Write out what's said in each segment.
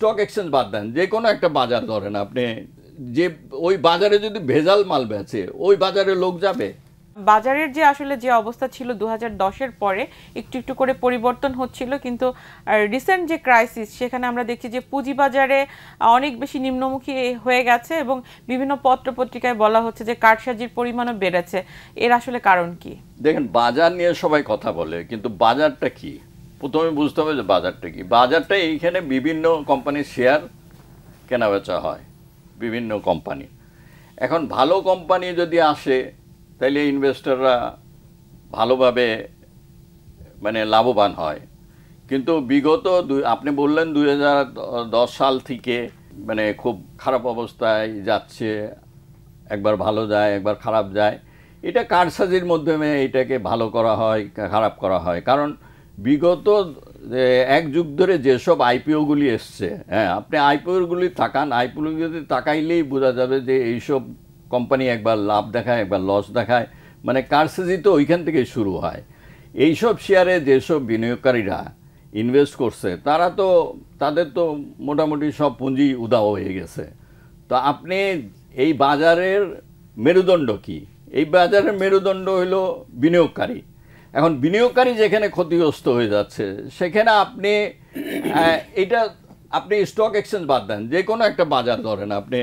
Stock exchange বাদ দেন, যে কোনো একটা বাজার ধরেন আপনি, যে ওই বাজারে যদি ভেজাল মাল বেচে ওই বাজারে লোক যাবে? বাজারের যে আসলে যে অবস্থা ছিল 2010-এর পরে একটু একটু করে পরিবর্তন হচ্ছিল, কিন্তু রিসেন্ট যে ক্রাইসিস সেখানে আমরা দেখছি যে পুঁজিবাজারে অনেক বেশি নিম্নমুখী হয়ে গেছে এবং বিভিন্ন পত্রপত্রিকায় বলা হচ্ছে যে কারসাজির পরিমাণও বেড়েছে। এর আসলে কারণ কি? দেখেন, বাজার নিয়ে সবাই কথা বলে, কিন্তু বাজারটা কি প্রথমে বুঝতে হবে যে বাজারটা কি। বাজারটা এইখানে বিভিন্ন কোম্পানির শেয়ার কেনাবেচা হয়, বিভিন্ন কোম্পানি। এখন ভালো কোম্পানি যদি আসে তাইলে ইনভেস্টররা ভালোভাবে মানে লাভবান হয়। কিন্তু বিগত আপনি বললেন 2010 সাল থেকে মানে খুব খারাপ অবস্থায় যাচ্ছে, একবার ভালো যায় একবার খারাপ যায়। এটা কারসাজির মাধ্যমে এটাকে ভালো করা হয়, খারাপ করা হয়। কারণ বিগত এক যুগ ধরে যেসব আইপিওগুলি এসছে, হ্যাঁ, আপনি আইপিওগুলি তাকান, আইপিওগুলি তাকাইলেই বোঝা যাবে যে এইসব কোম্পানি একবার লাভ দেখায় একবার লস দেখায়। মানে কারসাজি তো ওইখান থেকেই শুরু হয়। এইসব শেয়ারে যেসব বিনিয়োগকারীরা ইনভেস্ট করছে তারা তো, তাদের তো মোটামুটি সব পুঁজি উধাও হয়ে গেছে। তো আপনি এই বাজারের মেরুদণ্ড কি? এই বাজারের মেরুদণ্ড হইল বিনিয়োগকারী। এখন বিনিয়োগকারী যেখানে ক্ষতিগ্রস্ত হয়ে যাচ্ছে সেখানে আপনি এটা, আপনি স্টক এক্সচেঞ্জ বাদ দেন, যে কোনো একটা বাজার ধরেন আপনি,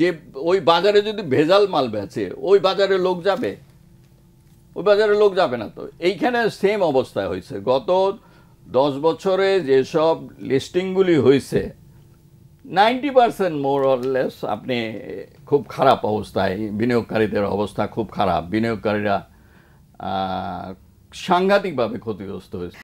যে ওই বাজারে যদি ভেজাল মাল বেচে ওই বাজারে লোক যাবে? ওই বাজারে লোক যাবে না। তো এইখানে সেম অবস্থায় হয়েছে। গত 10 বছরে যেসব লিস্টিংগুলি হয়েছে 90% মোর অর লেস আপনি খুব খারাপ অবস্থায়, বিনিয়োগকারীদের অবস্থা খুব খারাপ, বিনিয়োগকারীরা সাংঘাতিকভাবে ক্ষতিগ্রস্ত হয়েছে।